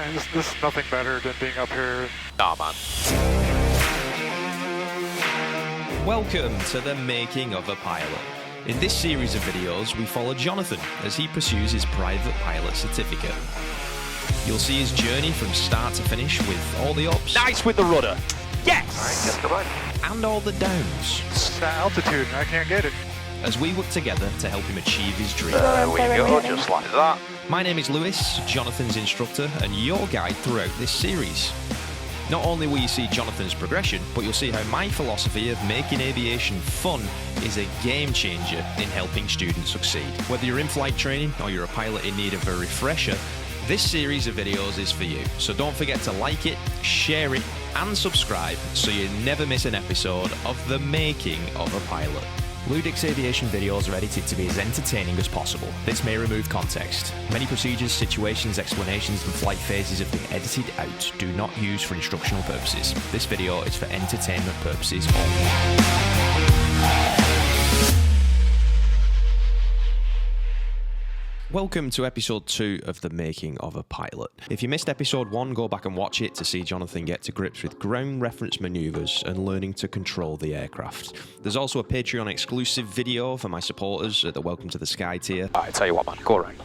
fine. This is nothing better than being up here. Nah, man. Welcome to the making of a pilot. In this series of videos, we follow Jonathan as he pursues his private pilot certificate. You'll see his journey from start to finish with all the ups. Nice with the rudder. Yes! Alright, come on. And all the downs. It's that altitude, I can't get it. As we work together to help him achieve his dream. There we go, just like that. My name is Lewis, Jonathan's instructor, and your guide throughout this series. Not only will you see Jonathan's progression, but you'll see how my philosophy of making aviation fun is a game changer in helping students succeed. Whether you're in flight training or you're a pilot in need of a refresher, this series of videos is for you. So don't forget to like it, share it, and subscribe so you never miss an episode of the making of a pilot. LewDix Aviation videos are edited to be as entertaining as possible. This may remove context. Many procedures, situations, explanations, and flight phases have been edited out. Do not use for instructional purposes. This video is for entertainment purposes only. Welcome to episode 2 of The Making of a Pilot. If you missed episode 1, go back and watch it to see Jonathan get to grips with ground reference manoeuvres and learning to control the aircraft. There's also a Patreon exclusive video for my supporters at the Welcome to the Sky tier. Alright, tell you what, man, go around.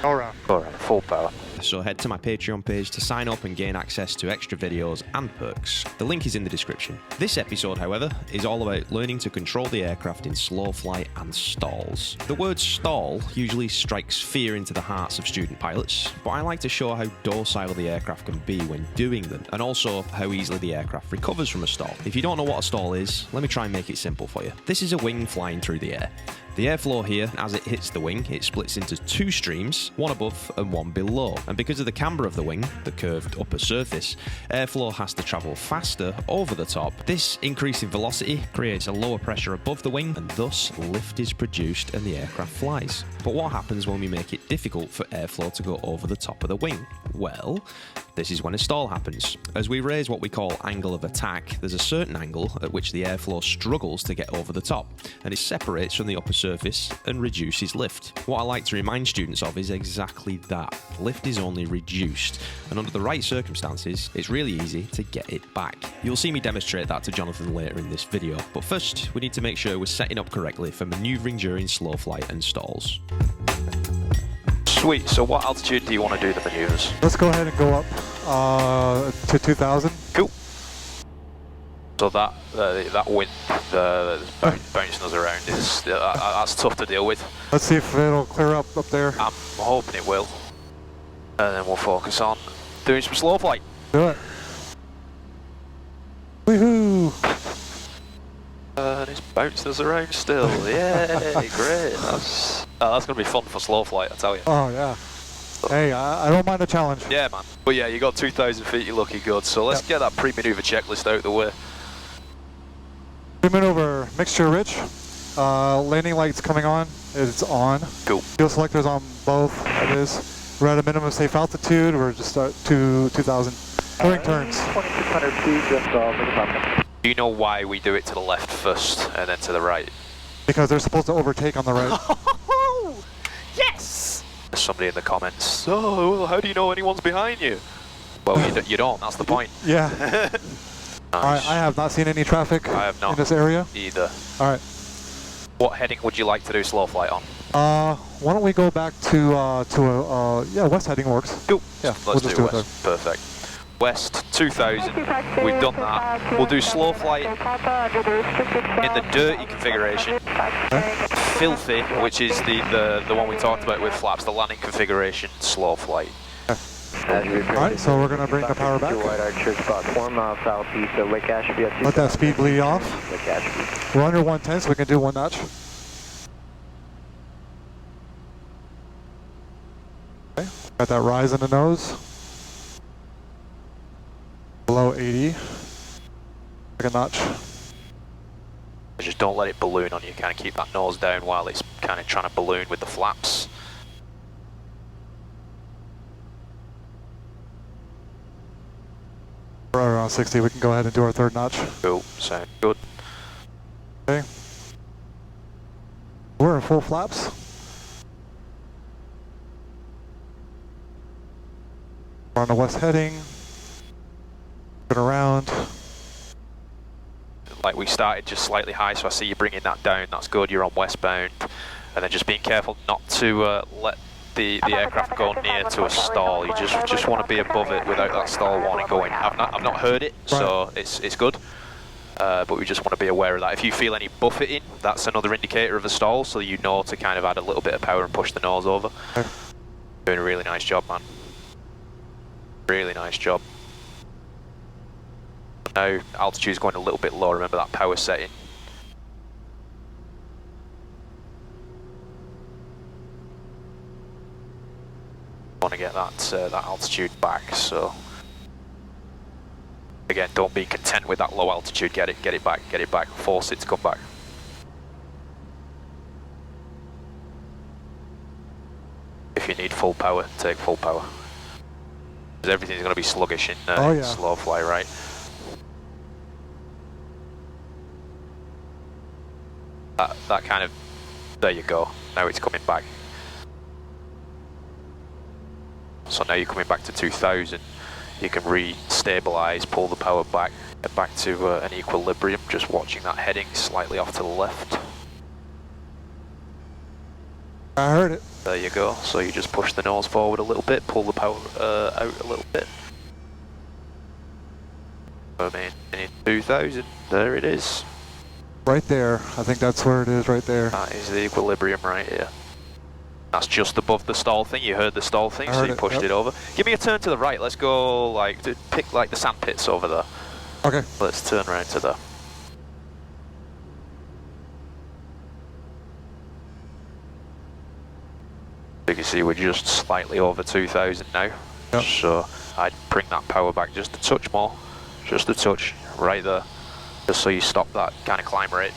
Alright. Go around, full power. So head to my Patreon page to sign up and gain access to extra videos and perks. The link is in the description. This episode, however, is all about learning to control the aircraft in slow flight and stalls. The word stall usually strikes fear into the hearts of student pilots, but I like to show how docile the aircraft can be when doing them, and also how easily the aircraft recovers from a stall. If you don't know what a stall is, let me try and make it simple for you. This is a wing flying through the air. The airflow here, as it hits the wing, it splits into 2 streams, one above and one below. And because of the camber of the wing, the curved upper surface, airflow has to travel faster over the top. This increase in velocity creates a lower pressure above the wing, and thus lift is produced and the aircraft flies. But what happens when we make it difficult for airflow to go over the top of the wing? Well, this is when a stall happens. As we raise what we call angle of attack, there's a certain angle at which the airflow struggles to get over the top, and it separates from the upper surface and reduces lift. What I like to remind students of is exactly that. Lift is only reduced, and under the right circumstances, it's really easy to get it back. You'll see me demonstrate that to Jonathan later in this video, but first we need to make sure we're setting up correctly for manoeuvring during slow flight and stalls. Sweet, so what altitude do you want to do the manoeuvres? Let's go ahead and go up to 2,000. Cool. So that wind bouncing us around is that's tough to deal with. Let's see if it'll clear up there. I'm hoping it will. And then we'll focus on doing some slow flight. Do it. Woohoo! And it's bouncing us around still. Yay, great. That's going to be fun for slow flight, I tell you. Oh yeah. Hey, I don't mind a challenge. Yeah, man. But yeah, you got 2,000 feet, you're looking good. So let's get that pre-maneuver checklist out the way. Pre-maneuver mixture rich. Landing lights coming on. It's on. Cool. Fuel selectors on both. It is. We're at a minimum safe altitude. We're just at 2,000. Clearing turns. 2,600 feet, just over. Do you know why we do it to the left first and then to the right? Because they're supposed to overtake on the right. Oh, yes! There's somebody in the comments. Oh, well, how do you know anyone's behind you? Well, you don't. That's the point. Yeah. Nice. I have not seen any traffic I have not in this area. Either. All right. What heading would you like to do slow flight on? Why don't we go back to yeah, west heading works. Cool. Yeah, Let's do west. Perfect. West 2,000. We've done that. We'll do slow flight in the dirty configuration. Okay. Filthy, which is the one we talked about with flaps, the landing configuration, slow flight. Alright, so we're going to bring the power back. Let that speed bleed off. We're under 110, so we can do 1 notch. Okay, got that rise in the nose. Below 80. Like a notch. Just don't let it balloon on you, kind of keep that nose down while it's kind of trying to balloon with the flaps. We're around 60, we can go ahead and do our 3rd notch. Cool, sound good. Okay. We're in full flaps. We're on the west heading. Going around. Like we started just slightly high, so I see you bringing that down. That's good. You're on westbound, and then just being careful not to let the aircraft go near to a stall. You just want to be above it without that stall warning going. I've not heard it, so it's good. But we just want to be aware of that. If you feel any buffeting, that's another indicator of a stall, so you know to kind of add a little bit of power and push the nose over. Okay. Doing a really nice job, man. Really nice job. Now altitude's going a little bit low. Remember that power setting. Want to get that altitude back. So again, don't be content with that low altitude. Get it back. Force it to come back. If you need full power, take full power. Because everything's going to be sluggish in slow fly, right? That kind of, there you go. Now it's coming back. So now you're coming back to 2000. You can re-stabilize, pull the power back, get back to an equilibrium. Just watching that heading slightly off to the left. I heard it. There you go. So you just push the nose forward a little bit, pull the power out a little bit. I mean, in 2000, there it is. Right there. I think that's where it is, right there. That is the equilibrium right here. That's just above the stall thing. You heard the stall thing, so you pushed it over. Give me a turn to the right. Let's go, like, pick like the sand pits over there. Okay. Let's turn around to there. You can see we're just slightly over 2000 now. Yep. So I'd bring that power back just a touch more. Just a touch, right there. Just so you stop that kind of climb rate.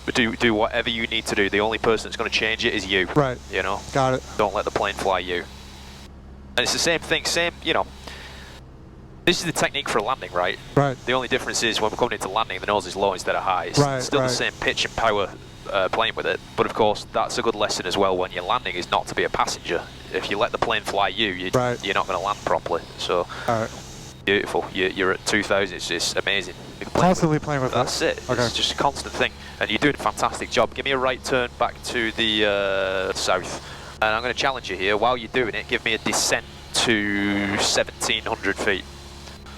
But do whatever you need to do. The only person that's going to change it is you. Right. You know? Got it. Don't let the plane fly you. And it's the same thing, you know. This is the technique for a landing, right? Right. The only difference is when we're coming into landing, the nose is low instead of high. It's still the same pitch and power playing with it. But of course, that's a good lesson as well when you're landing, is not to be a passenger. If you let the plane fly you, you're not going to land properly. So, beautiful. You're at 2000. It's amazing. Constantly playing with That's it. Okay. It's just a constant thing. And you're doing a fantastic job. Give me a right turn back to the south. And I'm going to challenge you here. While you're doing it, give me a descent to 1700 feet.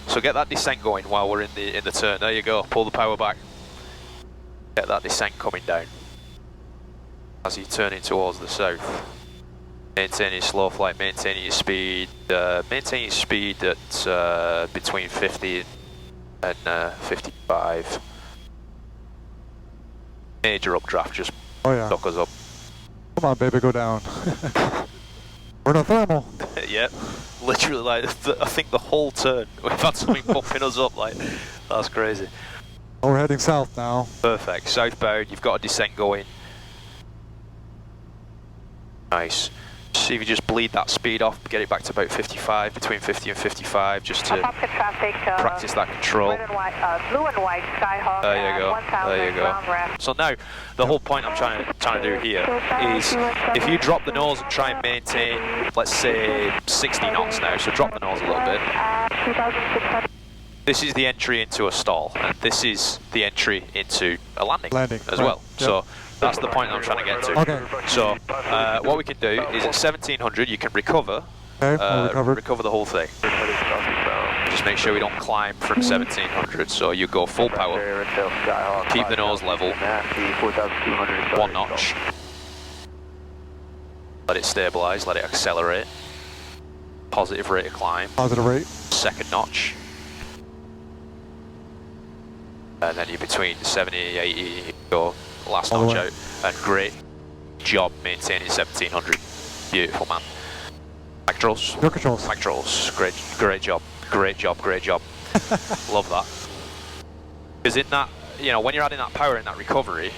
So get that descent going while we're in the turn. There you go. Pull the power back. Get that descent coming down. As you turn in towards the south. Maintaining slow flight, maintaining your speed. Maintain your speed at between 50 and 55. Major updraft, just knock us up. Come on, baby, go down. We're no thermal. Yep, literally, like I think the whole turn we've had something bumping us up. Like, that's crazy. Oh, we're heading south now. Perfect. Southbound. You've got a descent going. Nice. See if you just bleed that speed off, get it back to about 55, between 50 and 55, just to practice that control. Blue and white Skyhawk. There you go. There you go. So now, the whole point I'm trying to do here is, if you drop the nose and try and maintain, let's say 60 knots now, so drop the nose a little bit. This is the entry into a stall, and this is the entry into a landing as well. Yep. So that's the point I'm trying to get to. Okay. So what we can do is at 1700 you can recover, recover the whole thing. Just make sure we don't climb from 1700. So you go full power, keep the nose level, 1 notch. Let it stabilize, let it accelerate. Positive rate of climb. Positive rate. 2nd notch. And then you're between 70 and 80, go last notch out. And great job maintaining 1700. Beautiful, man. Mic controls. Your controls. Mic controls. Great job. Great job. Love that. Because in that, you know, when you're adding that power in that recovery,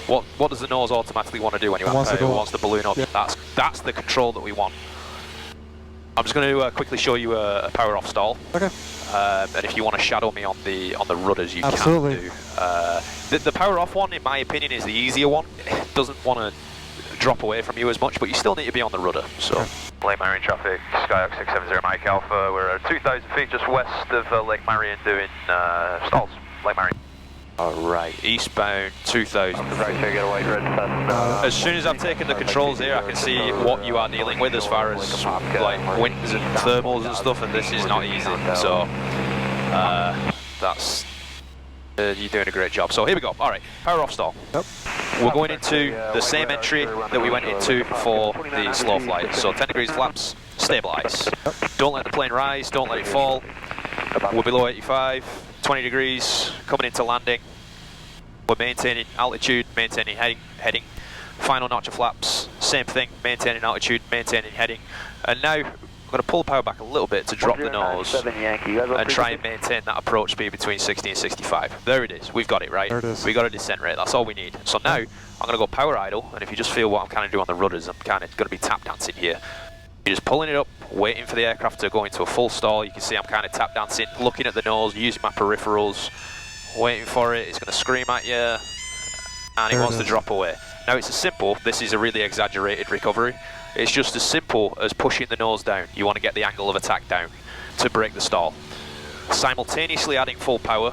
what does the nose automatically want to do when you add power? It wants to balloon up. Yeah. That's the control that we want. I'm just going to quickly show you a power off stall. Okay. And if you want to shadow me on the rudders, you Absolutely. can do. The power off one, in my opinion, is the easier one. It doesn't want to drop away from you as much, but you still need to be on the rudder. So Lake Marion traffic, Skyhawk 670 Mike Alpha. We're 2,000 feet just west of Lake Marion doing stalls, Lake Marion. Alright, eastbound 2,000. As soon as I've taken the controls here, I can see what you are dealing with as far as like winds and thermals and stuff, and this is not easy. So, that's... you're doing a great job. So here we go. Alright, power off stall. Yep. We're going into the same entry that we went into for the slow flight. So 10 degrees flaps, stabilise. Don't let the plane rise, don't let it fall. We're below 85, 20 degrees, coming into landing. We're maintaining altitude, maintaining heading. Final notch of flaps, same thing, maintaining altitude, maintaining heading. And now I'm going to pull the power back a little bit to drop the nose and try and maintain that approach speed between 60 and 65. There it is. We've got it, right? There it is. We've got a descent rate. That's all we need. So now I'm going to go power idle, and if you just feel what I'm kind of doing on the rudders, I'm kind of going to be tap dancing here. You're just pulling it up, waiting for the aircraft to go into a full stall. You can see I'm kind of tap dancing, looking at the nose, using my peripherals, waiting for it. It's going to scream at you, and it wants to drop away. Now it's as simple. This is a really exaggerated recovery. It's just as simple as pushing the nose down. You want to get the angle of attack down to break the stall. Simultaneously adding full power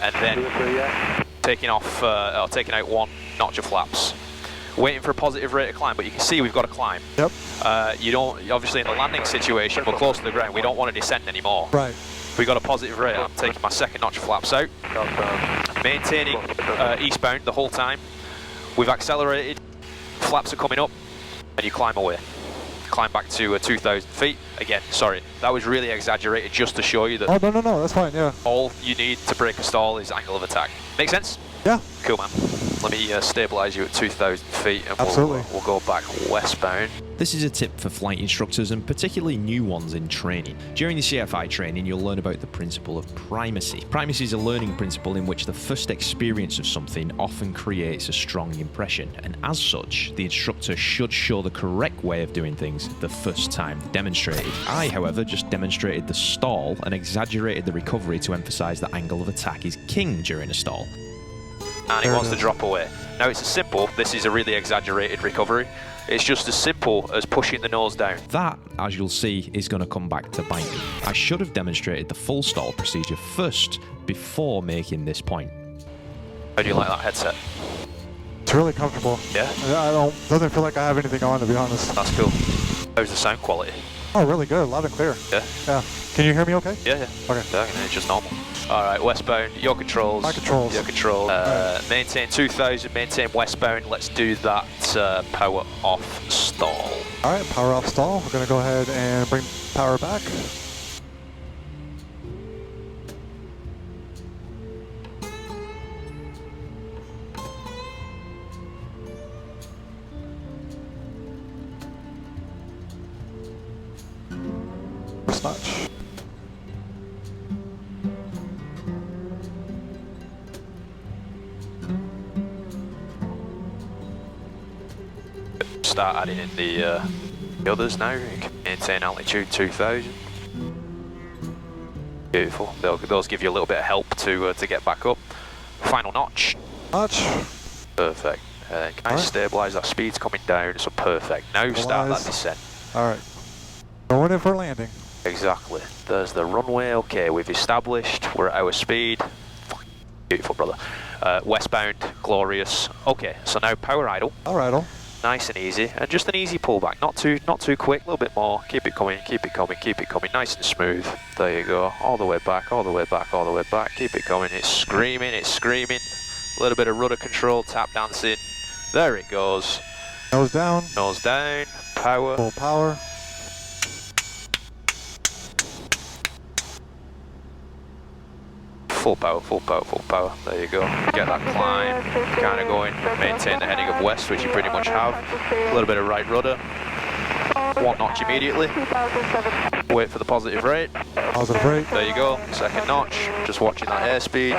and then taking off, or taking out one notch of flaps. Waiting for a positive rate of climb, but you can see we've got to climb. Yep. You don't, obviously in the landing situation, we're close to the ground. We don't want to descend anymore. Right. We got a positive rate. I'm taking my second notch of flaps out. Maintaining eastbound the whole time. We've accelerated. Flaps are coming up. And you climb away. Climb back to 2,000 feet. Again, sorry, that was really exaggerated just to show you that. Oh, no, that's fine, yeah. All you need to break a stall is angle of attack. Make sense? Yeah. Cool, man. Let me stabilise you at 2,000 feet and Absolutely. we'll go back westbound. This is a tip for flight instructors and particularly new ones in training. During the CFI training, you'll learn about the principle of primacy. Primacy is a learning principle in which the first experience of something often creates a strong impression, and as such, the instructor should show the correct way of doing things the first time demonstrated. I, however, just demonstrated the stall and exaggerated the recovery to emphasise that angle of attack is king during a stall. And it wants to drop away. Now it's as simple, this is a really exaggerated recovery. It's just as simple as pushing the nose down. That, as you'll see, is going to come back to bite me. I should have demonstrated the full stall procedure first before making this point. How do you like that headset? It's really comfortable. Yeah? Doesn't feel like I have anything on, to be honest. That's cool. How's the sound quality? Oh, really good, loud and clear. Yeah? Yeah. Can you hear me okay? Yeah. Okay. Yeah, it's just normal. Alright, westbound, your controls. My controls. Your control. Maintain 2,000, maintain westbound. Let's do that power off stall. Alright, power off stall. We're going to go ahead and bring power back. First notch. Start adding in the others now. You can maintain altitude 2,000. Beautiful. Those give you a little bit of help to get back up. Final notch. Notch. Perfect. Can I stabilise that? Speed's coming down, so perfect. Now start that descent. Alright. Going in for landing. Exactly. There's the runway. Okay, we've established we're at our speed. Beautiful, brother. Westbound, glorious. Okay, so now power idle. Power idle. Nice and easy, and just an easy pullback. Not too quick. A little bit more. Keep it coming. Keep it coming. Keep it coming. Nice and smooth. There you go. All the way back. All the way back. All the way back. Keep it coming. It's screaming. It's screaming. A little bit of rudder control. Tap dancing. There it goes. Nose down. Nose down. Power. Full power. Full power, full power, full power. There you go. Get that climb, kind of going. Maintain the heading of west, which you pretty much have. A little bit of right rudder. One notch immediately. Wait for the positive rate. Positive rate. There you go. Second notch. Just watching that airspeed.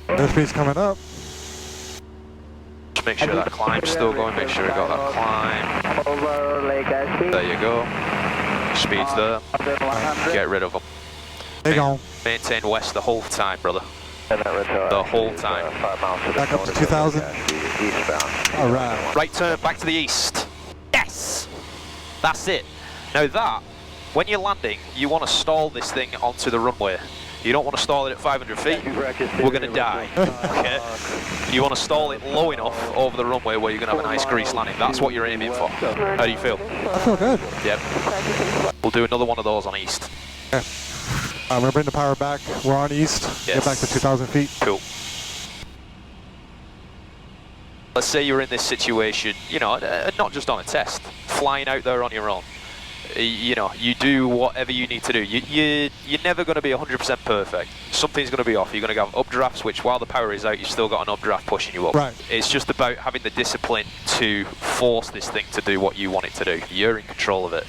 Airspeed's coming up. Just make sure that climb's still going. Make sure we got that climb. There you go. Speed's there. Get rid of them. There you go. Maintain west the whole time, brother. The whole time. Back up to 2,000. Alright. Right turn, back to the east. Yes! That's it. Now that, when you're landing, you want to stall this thing onto the runway. You don't want to stall it at 500 feet. We're going to die. Okay? You want to stall it low enough over the runway where you're going to have a nice grease landing. That's what you're aiming for. How do you feel? I feel good. Yep. We'll do another one of those on east. Okay. I'm going to bring the power back. We're on east. Yes. Get back to 2,000 feet. Cool. Let's say you're in this situation, you know, not just on a test, flying out there on your own. You know, you do whatever you need to do. You're never going to be 100% perfect. Something's going to be off. You're going to have updrafts, which while the power is out, you've still got an updraft pushing you up. Right. It's just about having the discipline to force this thing to do what you want it to do. You're in control of it.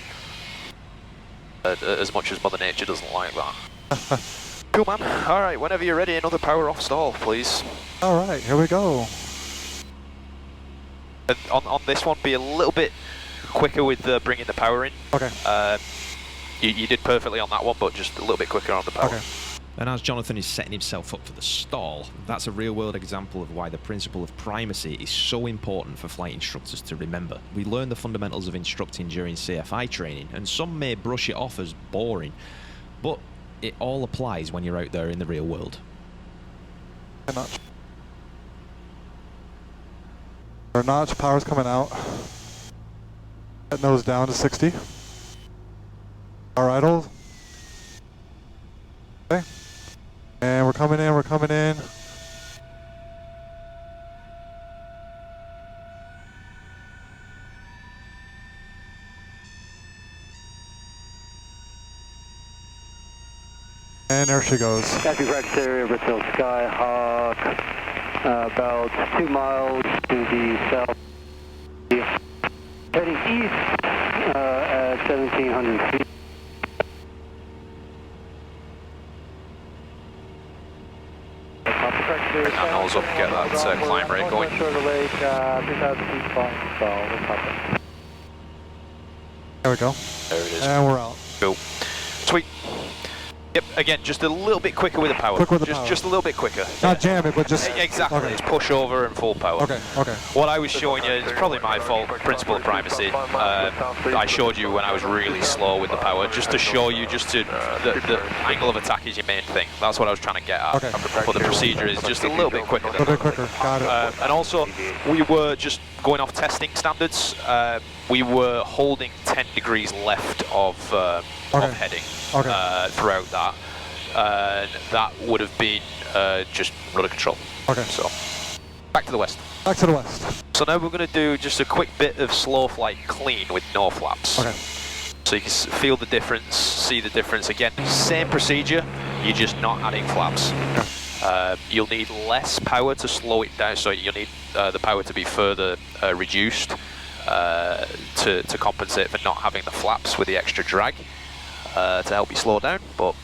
As much as Mother Nature doesn't like that. Cool, man. All right, whenever you're ready, another power off stall, please. All right, here we go. And on this one, be a little bit quicker with bringing the power in. Okay. You did perfectly on that one, but just a little bit quicker on the power. Okay. And as Jonathan is setting himself up for the stall, that's a real-world example of why the principle of primacy is so important for flight instructors to remember. We learn the fundamentals of instructing during CFI training, and some may brush it off as boring, but it all applies when you're out there in the real world. Notch. Our notch power's coming out. That nose down to 60. Our idle. Okay. And we're coming in, we're coming in. And there she goes. Taxi practice area, Brazil Skyhawk. About 2 miles to the south. Heading east at 1,700 feet. Bring that nose up, get that climb rate going. There we go. There it is. And we're out. Cool. Sweet. Yep, again, just a little bit quicker with the power. Quick with the power. Just a little bit quicker. Not jam it, but just... Exactly, Okay. it's push over and full power. Okay, okay. What I was showing you is probably my fault, principle of primacy. I showed you when I was really slow with the power, just to show you the angle of attack is your main thing. That's what I was trying to get at. Okay. But the procedure is just a little bit quicker A than little bit quicker. Got it. and also, we were just going off testing standards. We were holding 10 degrees left of heading throughout that. And that would have been just rudder control. Okay. So, back to the west. Back to the west. So now we're going to do just a quick bit of slow flight clean with no flaps. Okay. So you can feel the difference, see the difference. Again, same procedure, you're just not adding flaps. You'll need less power to slow it down, so you'll need the power to be further reduced to compensate for not having the flaps with the extra drag to help you slow down. But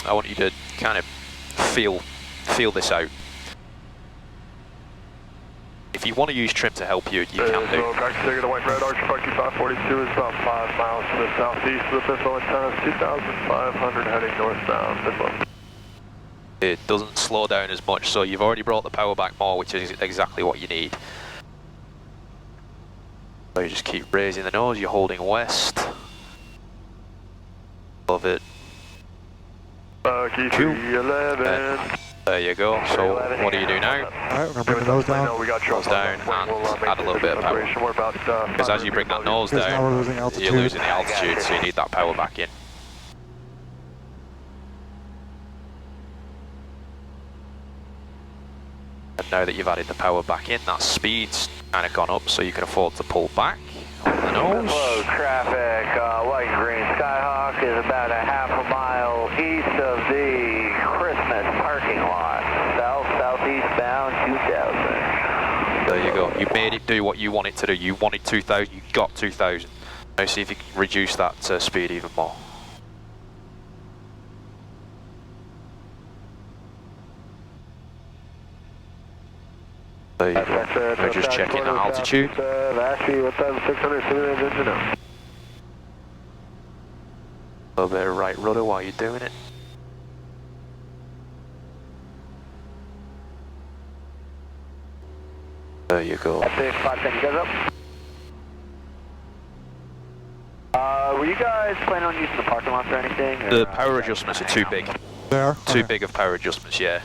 I want you to kind of feel this out. If you want to use trim to help you, you can do. Practice area, the white red arch, Park 2542 is about 5 miles to the southeast of the Biflo antenna, 2,500 heading northbound, Biflo. It doesn't slow down as much, so you've already brought the power back more, which is exactly what you need. So you just keep raising the nose, you're holding west. Love it. Key 311. There you go. So what do you do now? Alright, we're going to bring the nose down. Nose down and add a little bit of power. Because as you bring that nose Because now we're down, losing altitude. you're losing the altitude, so you need that power back in. And now that you've added the power back in, that speed's kind of gone up, so you can afford to pull back on the nose. Hello, traffic. White and green Skyhawk is about a half a mile east of the Christmas parking lot. Southeast bound 2000. There you go. You made it do what you want it to do. You wanted 2,000, you got 2,000. Now see if you can reduce that speed even more. There you go. We're just checking that altitude. Ashby 1,600, simulated engine out. A little bit of right rudder while you're doing it. There you go. That's it, 5 seconds, goes up. guys plan on using the parking lots or anything? Or The power adjustments are too big. There? Too big of power adjustments, yeah.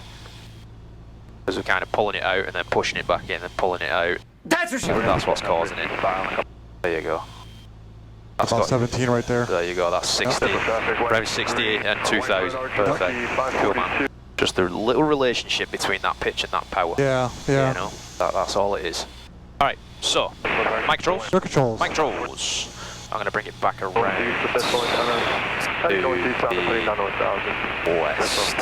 Because we're kind of pulling it out and then pushing it back in and pulling it out. That's what's causing it. There you go. That's About got, 17 right there. there you go, that's 60. Around 60 and 2000. Perfect. Cool, man. Just the little relationship between that pitch and that power. Yeah, yeah. You know, that's all it is. Alright, so, mic controls. Your controls. Mic controls. I'm going to bring it back around to the west.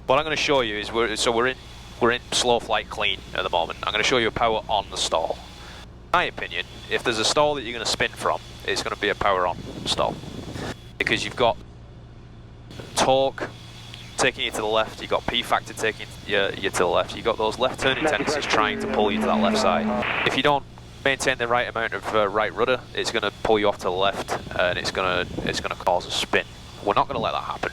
What I'm going to show you is we're in slow flight clean at the moment. I'm going to show you a power on the stall. In my opinion, if there's a stall that you're going to spin from, it's going to be a power on stall, because you've got torque taking you to the left, you've got P factor taking you to the left, you've got those left turning tendencies trying to pull you to that left side. If you don't maintain the right amount of right rudder, it's going to pull you off to the left, and it's going to cause a spin. We're not going to let that happen.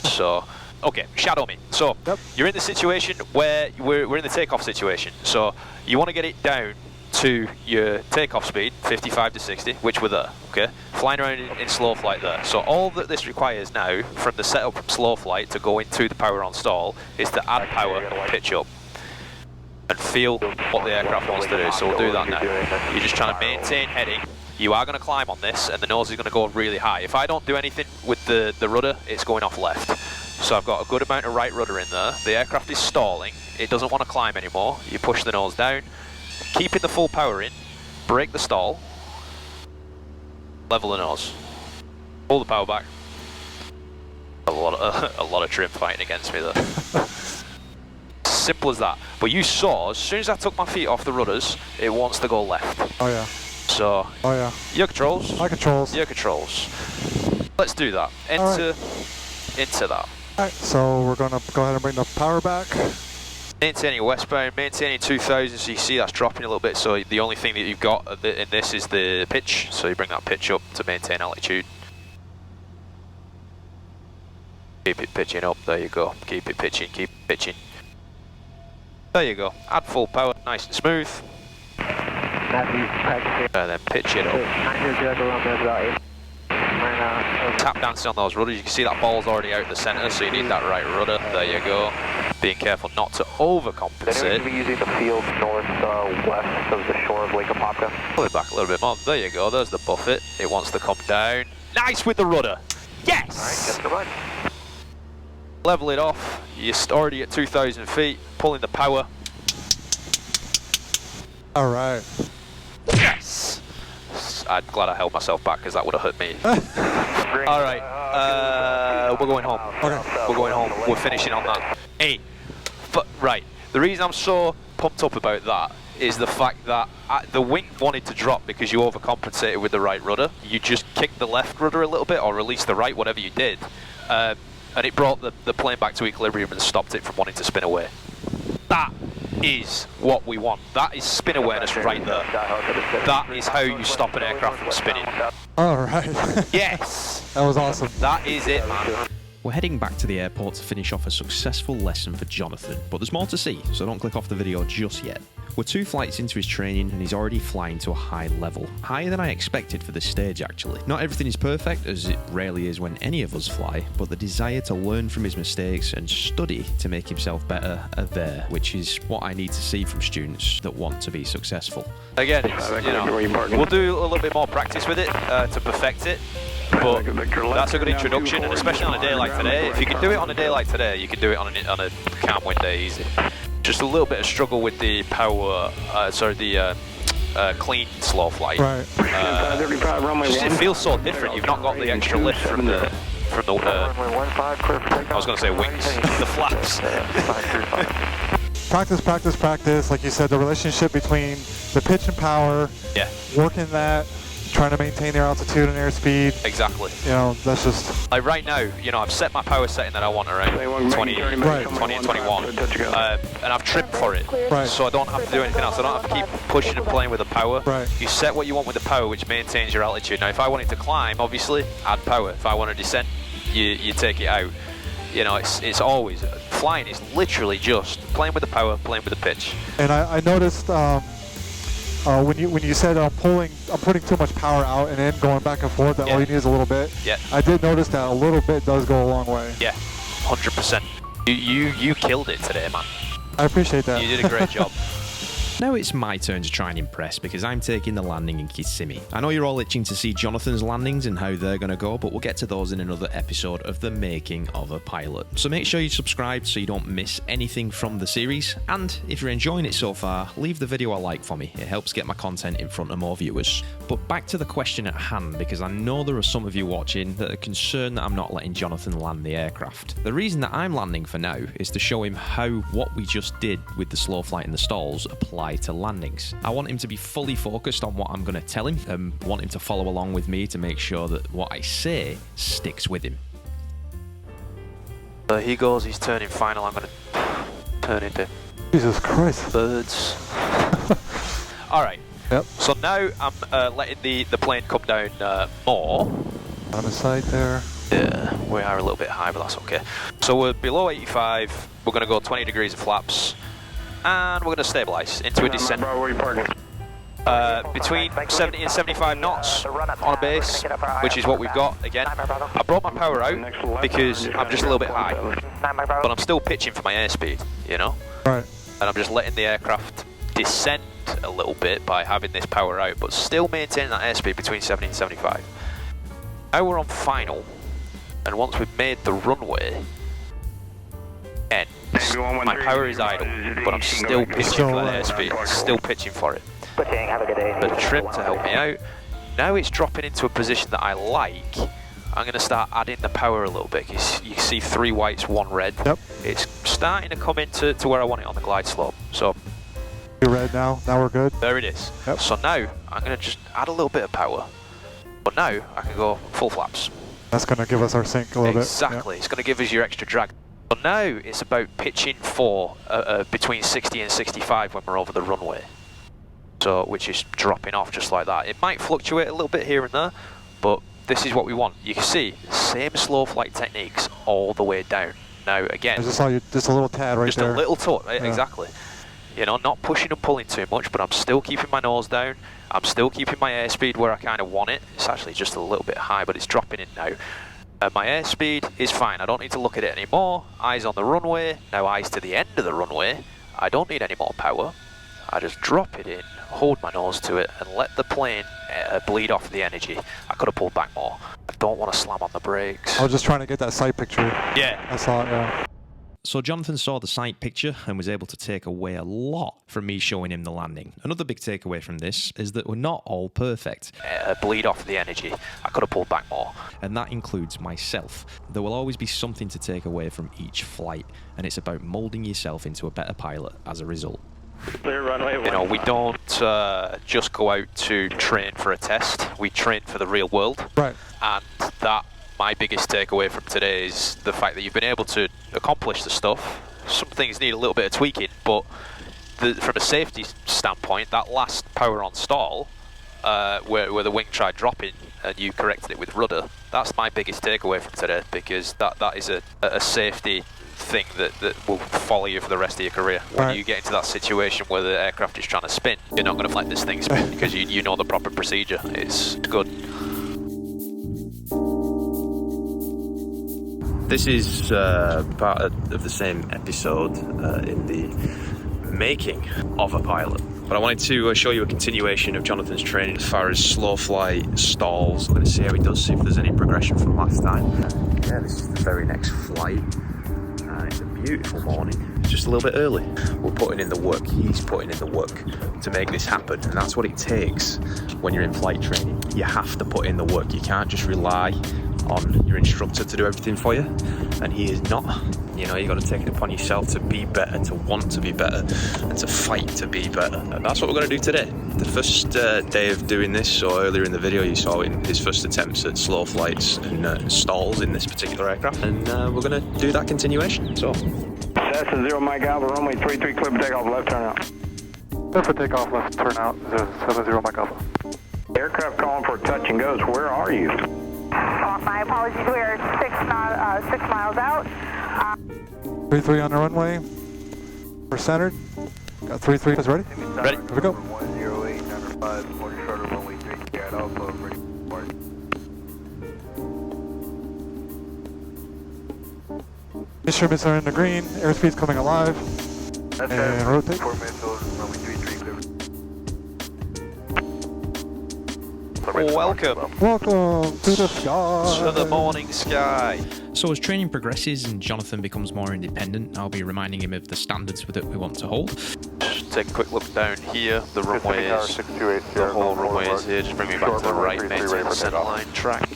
So, okay, shadow me. So, you're in the situation where we're in the takeoff situation. So, you want to get it down to your takeoff speed, 55 to 60, which we're there, okay? Flying around in slow flight there. So all that this requires now, from the setup from slow flight to go into the power on stall, is to add power and pitch up. And feel what the aircraft wants to do, so we'll do that now. You're just trying to maintain heading. You are going to climb on this, and the nose is going to go really high. If I don't do anything with the rudder, it's going off left. So I've got a good amount of right rudder in there. The aircraft is stalling. It doesn't want to climb anymore. You push the nose down. Keeping the full power in, break the stall, level the nose, pull the power back. A lot of trim fighting against me there. Simple as that. But you saw, as soon as I took my feet off the rudders, it wants to go left. Oh yeah. So, oh yeah. Your controls. My controls. Your controls. Let's do that. Enter into that. Alright, so we're gonna go ahead and bring the power back. Maintaining westbound, maintaining 2000, so you see that's dropping a little bit, so the only thing that you've got in this is the pitch, so you bring that pitch up to maintain altitude. Keep it pitching up, there you go, keep it pitching, keep it pitching. There you go, add full power, nice and smooth. And then pitch it up. Tap dancing on those rudders, you can see that ball's already out the centre, so you need that right rudder, there you go. Being careful not to overcompensate. They're using the field north-west of the shore of Lake Apopka. Pull it back a little bit more, there you go, there's the buffet, it wants to come down. Nice with the rudder, yes! Alright, Level it off, you're already at 2,000 feet, pulling the power. Alright. Yes! I'm glad I held myself back because that would have hurt me. Alright, we're going home. Okay. We're going home, we're finishing on that. Hey, right, the reason I'm so pumped up about that is the fact that the wing wanted to drop because you overcompensated with the right rudder. You just kicked the left rudder a little bit or released the right, whatever you did. And it brought the plane back to equilibrium and stopped it from wanting to spin away. That is what we want. That is spin awareness right there. That is how you stop an aircraft from spinning. Alright. Yes! That was awesome. That is it, man. We're heading back to the airport to finish off a successful lesson for Jonathan, but there's more to see, so don't click off the video just yet. We're 2 flights into his training and he's already flying to a high level. Higher than I expected for this stage actually. Not everything is perfect, as it rarely is when any of us fly, but the desire to learn from his mistakes and study to make himself better are there, which is what I need to see from students that want to be successful. Again, we'll do a little bit more practice with it to perfect it. But that's a good introduction, and especially on a day like today. If you can do it on a day like today, you can do it on a calm wind day easy. Just a little bit of struggle with the power, clean slow flight. Right. It feels so different. You've not got the extra lift from the I was going to say wings, the flaps. Practice, practice, practice. Like you said, the relationship between the pitch and power. Yeah. Working that. Trying to maintain their altitude and airspeed. Exactly. You know, that's just... Like right now, you know, I've set my power setting that I want around 20 and 21. And I've trimmed for it. Right. So I don't have to do anything else. I don't have to keep pushing and playing with the power. Right. You set what you want with the power, which maintains your altitude. Now, if I wanted to climb, obviously, add power. If I want to descend, you take it out. You know, it's always... Flying is literally just playing with the power, playing with the pitch. And I noticed... when you said I'm putting too much power out and then going back and forth, that all you need is a little bit. Yeah. I did notice that a little bit does go a long way. Yeah, 100%. You killed it today, man. I appreciate that. You did a great job. Now it's my turn to try and impress because I'm taking the landing in Kissimmee. I know you're all itching to see Jonathan's landings and how they're going to go, but we'll get to those in another episode of The Making of a Pilot. So make sure you subscribe so you don't miss anything from the series, and if you're enjoying it so far, leave the video a like for me. It helps get my content in front of more viewers. But back to the question at hand, because I know there are some of you watching that are concerned that I'm not letting Jonathan land the aircraft. The reason that I'm landing for now is to show him how what we just did with the slow flight and the stalls apply to landings. I want him to be fully focused on what I'm going to tell him and want him to follow along with me to make sure that what I say sticks with him. He goes, he's turning final. I'm going to turn into Jesus Christ. birds. Alright. Yep. So now I'm letting the plane come down more. On the side there. Yeah, we are a little bit high, but that's okay. So we're below 85. We're going to go 20 degrees of flaps. And we're going to stabilise into a descent. Between 70 and 75 knots on a base, which is what we've got. Again, I brought my power out because I'm just a little bit high, but I'm still pitching for my airspeed, you know? Right. And I'm just letting the aircraft descend a little bit by having this power out, but still maintaining that airspeed between 70 and 75. Now we're on final, and once we've made the runway, and my power is idle, but I'm still pitching for that airspeed, still pitching for it. Have a good day. The trim to help me out. Now it's dropping into a position that I like. I'm going to start adding the power a little bit. You see 3 whites, 1 red. Yep. It's starting to come into where I want it on the glide slope. So You're red now. Now we're good. there it is. Yep. So now I'm going to just add a little bit of power. But now I can go full flaps. That's going to give us our sink a little Exactly. It's going to give us your extra drag. So now it's about pitching for between 60 and 65 when we're over the runway. So, which is dropping off just like that. It might fluctuate a little bit here and there, but this is what we want. You can see, same slow flight techniques all the way down. Now, again, I just saw you, just a little tad right just there. a little toe, Yeah. exactly. You know, not pushing and pulling too much, but I'm still keeping my nose down. I'm still keeping my airspeed where I kind of want it. It's actually just a little bit high, but it's dropping in now. My airspeed is fine. I don't need to look at it anymore. Eyes on the runway. Now eyes to the end of the runway. I don't need any more power. I just drop it in, hold my nose to it, and let the plane bleed off the energy. I could have pulled back more. I don't want to slam on the brakes. I was just trying to get that sight picture. Yeah. I saw it, yeah. So Jonathan saw the sight picture and was able to take away a lot from me showing him the landing. Another big takeaway from this is that we're not all perfect. Bleed off the energy. I could have pulled back more. And that includes myself. There will always be something to take away from each flight, and it's about moulding yourself into a better pilot as a result. Clear runway. You know, we don't just go out to train for a test. We train for the real world. Right. And that, my biggest takeaway from today is the fact that you've been able to accomplish the stuff. Some things need a little bit of tweaking, but from a safety standpoint, that last power on stall, where the wing tried dropping and you corrected it with rudder, that's my biggest takeaway from today, because that is a safety thing that will follow you for the rest of your career. When right. you get into that situation where the aircraft is trying to spin, you're not going to let this thing spin because you know the proper procedure. It's good. This is part of the same episode in the making of a pilot. But I wanted to show you a continuation of Jonathan's training as far as slow flight, stalls. I'm going to see how he does, see if there's any progression from last time. Yeah, this is the very next flight. It's a beautiful morning. It's just a little bit early. We're putting in the work. He's putting in the work to make this happen. And that's what it takes when you're in flight training. You have to put in the work. You can't just rely on your instructor to do everything for you, and he is not. You know, you got to take it upon yourself to be better, to want to be better, and to fight to be better. And that's what we're going to do today. The first day of doing this, so earlier in the video you saw in his first attempts at slow flights and stalls in this particular aircraft, and we're going to do that continuation. So That's a 0 Mike Alpha, runway 33, clear for takeoff, left turn out. Clear for takeoff, left turn out, 070 Mike Alpha. Aircraft calling for touch and goes, where are you? My apologies, we are 6 miles out. 33 on the runway. We're centered. Got 33 is ready. Ready? Here we go. More shorter runway 33 at Alpha, ready for departure. Instruments are in the green, airspeed's coming alive. And rotate. 4 minutes old, runway 33 clear. Welcome Welcome to the sky. to the morning sky. So as training progresses and Jonathan becomes more independent, I'll be reminding him of the standards that we want to hold. Just take a quick look down here. The runway is, the whole runway is here. Just bring me back to the right, maintain the centre line track.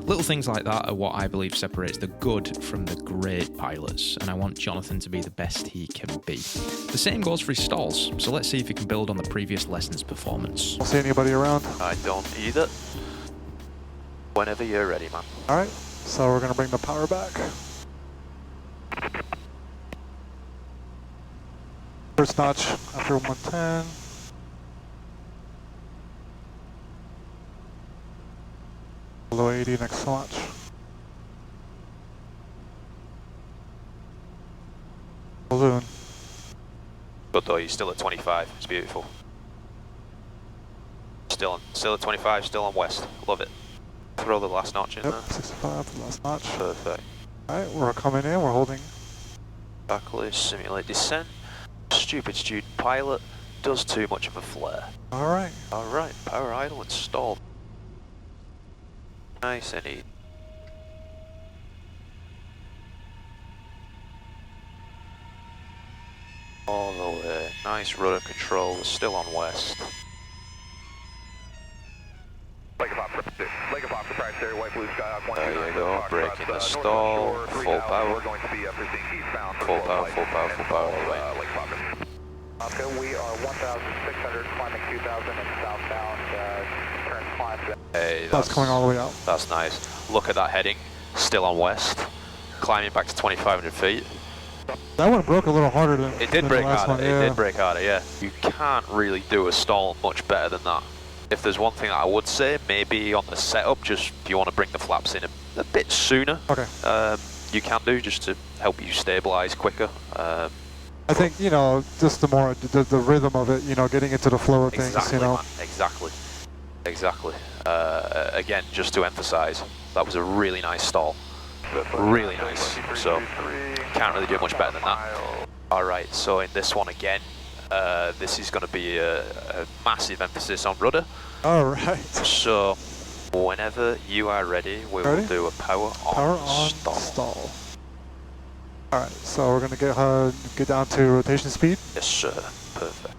Little things like that are what I believe separates the good from the great pilots, and I want Jonathan to be the best he can be. The same goes for his stalls, so let's see if he can build on the previous lesson's performance. Don't see anybody around. I don't either. Whenever you're ready, man. Alright, so we're going to bring the power back. First notch after 110. Below 80 next notch. Balloon. Good though, you're still at 25. It's beautiful. Still at 25, still on west. Love it. Throw the last notch in Yep, there. 65, the last notch. Perfect. Alright, we're coming in, we're holding. Backlist, simulate descent. Stupid student pilot does too much of a flare. Alright. Alright, power idle installed. Nice and easy. All the way. Nice rudder control, we're still on west. Leg of off the price area, white blue skyhawk. There you go, breaking the stall, full power. We're going to be proceeding eastbound. Full power all the way. Okay, we are 1,600, climbing 2,000 and southbound, turn climb. Hey, That's coming all the way out. That's nice. Look at that heading, still on west. Climbing back to 2,500 feet. That one broke a little harder than It did than break the last harder, one, yeah. it did break harder, yeah. You can't really do a stall much better than that. If there's one thing that I would say, maybe on the setup, just if you want to bring the flaps in a bit sooner, Okay. you can do, just to help you stabilize quicker. I think, you know, just the more, the rhythm of it, you know, getting into the flow of things, Exactly, you know. man, exactly. Again, just to emphasize, that was a really nice stall. Really nice. So, can't really do much better than that. Alright, so in this one again, this is going to be a massive emphasis on rudder. Alright. So, whenever you are ready, we will do a power on stall. Alright, so we're going to get down to rotation speed. Yes, sir. Perfect.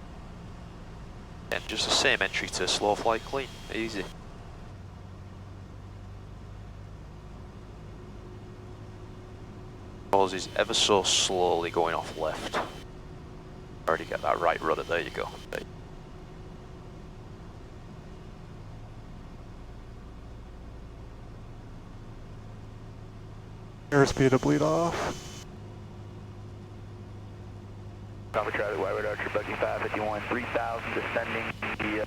And just the same entry to slow flight clean. Easy. Nose is ever so slowly going off left. Already get that right rudder, there you go. Airspeed to bleed off. Copy, Charlie, White Radar, Archer, Bucky 551, 3,000, descending.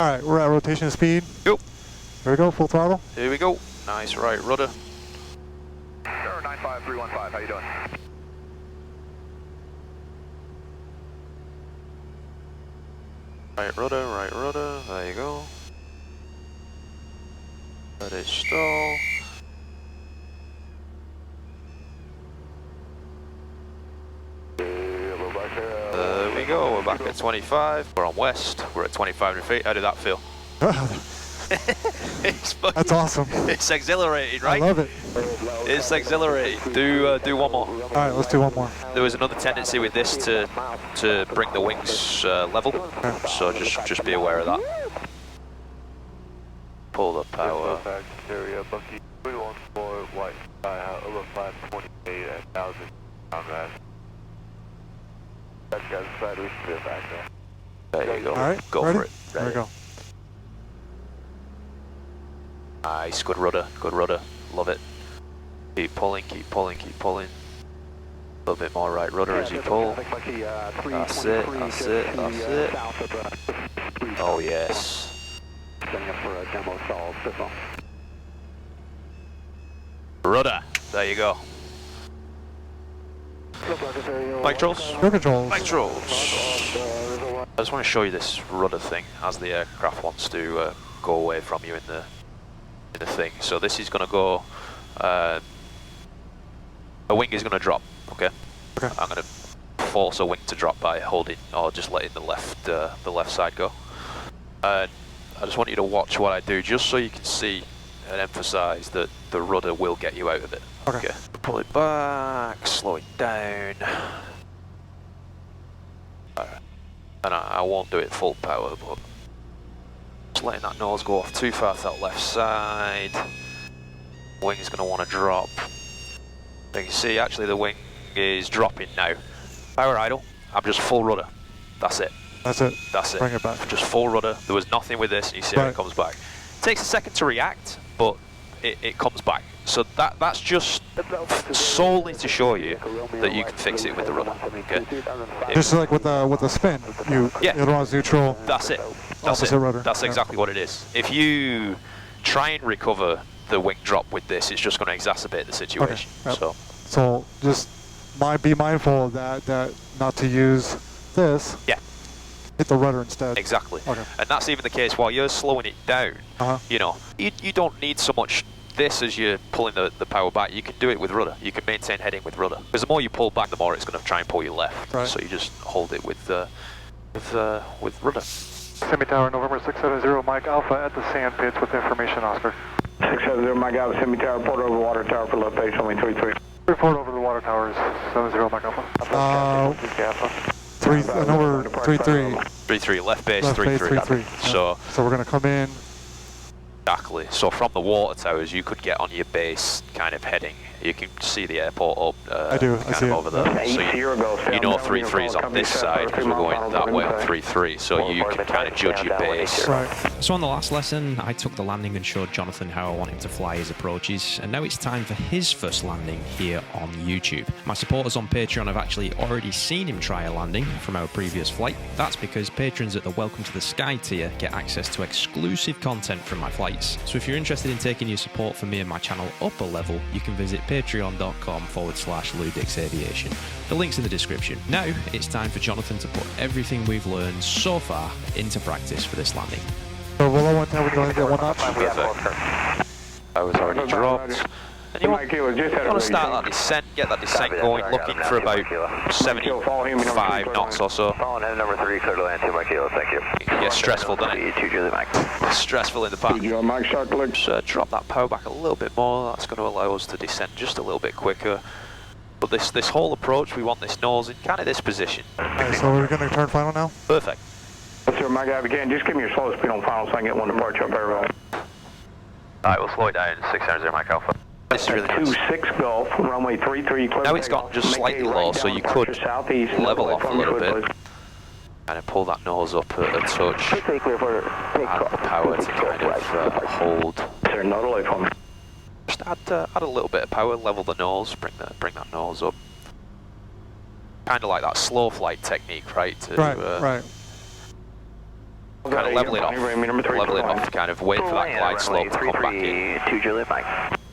Alright, we're at rotation speed. Go. Here we go, full throttle. Here we go. Nice right rudder. 95315, how you doing? Right rudder, there you go. Let it stall. There we go, we're back at 25. We're on west, we're at 2,500 feet. How did that feel? That's awesome. It's exhilarating, right? I love it. It's exhilarating. Do one more. Alright, let's do one more. There was another tendency with this to bring the wings level, so just be aware of that. Pull the power. Area, Bucky 314, white skyhawk, over 528 at 1,000 pound rest. That's got a side, we should be back there. There you go. Alright, Go ready? for it. There we go. Nice, good rudder, love it. Keep pulling. A little bit more right rudder as you pull. That's it. Oh yes. Rudder, there you go. Mic controls. Air controls. Mic controls. I just want to show you this rudder thing as the aircraft wants to go away from you in the thing. So this is going to go. A wing is going to drop. Okay. Okay. I'm going to force a wing to drop by holding or just letting the left side go. And I just want you to watch what I do, just so you can see and emphasise that the rudder will get you out of it. Okay. Pull it back, slow it down. And I won't do it full power, but just letting that nose go off too far to that left side. Wing is going to want to drop. You can see actually the wing is dropping now. Power idle, I'm just full rudder. That's it. That's it. That's it. Bring it back. Just full rudder. There was nothing with this, and you see how it comes back. It takes a second to react, but it comes back. So that's just solely to show you that you can fix it with the rudder. Okay. Just like with the spin, it runs neutral. That's it. That's opposite it. rudder. That's exactly what it is. If you try and recover the wing drop with this, it's just going to exacerbate the situation. Okay. Yep. So just be mindful of that not to use this. Yeah. Hit the rudder instead. Exactly. Okay. And that's even the case while you're slowing it down. You know, you don't need so much this as you're pulling the power back. You can do it with rudder. You can maintain heading with rudder. Because the more you pull back, the more it's going to try and pull you left. Right. So you just hold it with rudder. Semi-tower, November 670, Mike Alpha at the sand pits with information, Oscar. 670, Mike Alpha, Semi-tower, report over water tower for left base, only 33. Report over the water towers, 70, Mike Alpha. Number 33. 3-3, left base, Left 3-3. base, 3-3. So we're going to come in. exactly. So from the water towers, you could get on your base kind of heading. You can see the airport up. I do. I see it. Over there. So you know 3-3 is on this side because we're going that way on 3-3. So you can kind of judge your base. Right. So on the last lesson, I took the landing and showed Jonathan how I want him to fly his approaches, and now it's time for his first landing here on YouTube. My supporters on Patreon have actually already seen him try a landing from our previous flight. That's because patrons at the Welcome to the Sky tier get access to exclusive content from my flights. So if you're interested in taking your support for me and my channel up a level, you can visit patreon.com/LewDix Aviation. The link's in the description. Now it's time for Jonathan to put everything we've learned so far into practice for this landing. So below 110, we're going to get one notch. Perfect. I was already dropped. And you want to start that descent, get that descent going, looking for about 75 knots or so. Following head number 3, clear to land 2 Mike Kilo, thank you. It gets stressful, doesn't it? It's stressful in the back. Just drop that power back a little bit more. That's going to allow us to descend just a little bit quicker. But this whole approach, we want this nose in kind of this position. Alright, so we're going to turn final now? Perfect. Sir, Mike Alpha, again, just give me your slowest speed on final so I can get one departure up everyone. Alright, we'll slow it down, 600 Mike Alpha. This is really nice. 26 Gulf, runway 33, clear. Now it's gone just slightly low, so you could level off a little bit. And pull that nose up a touch. Add the power to kind of hold. Sir, not away from me. Just add a little bit of power, level the nose, bring that nose up. Kind of like that slow flight technique, right? Right. Kind of level it off, kind of wait for that glide slope to come back in.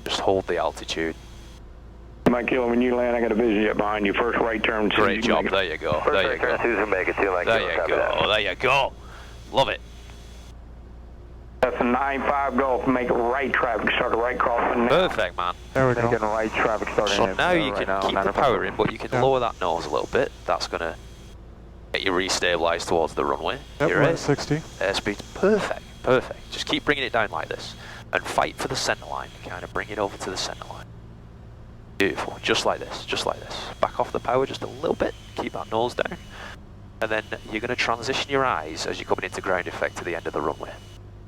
Just hold the altitude. Mike Kilo, when you land, I got a vision jet behind you. First right turn. Great job, there you go, there you go. There you go. Love it. That's a 9-5 Gulf, make right traffic, start a right crossing now. Perfect, man. There we go. Getting right traffic starting. So now you can keep the power in, but you can lower that nose a little bit. That's going to get you restabilized towards the runway. Yep, You're we're at at 60. Airspeed, perfect. Just keep bringing it down like this. And fight for the center line, kind of bring it over to the center line. Beautiful, just like this. Back off the power just a little bit, keep that nose down. And then you're going to transition your eyes as you're coming into ground effect to the end of the runway.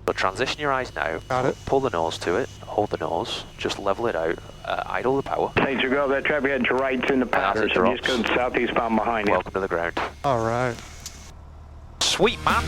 So transition your eyes now, Got it. Pull the nose to it, hold the nose, just level it out, idle the power. Thanks, you go, that traffic head to right in the pattern, so just go southeastbound behind you. Welcome to the ground. All right. Sweet, man.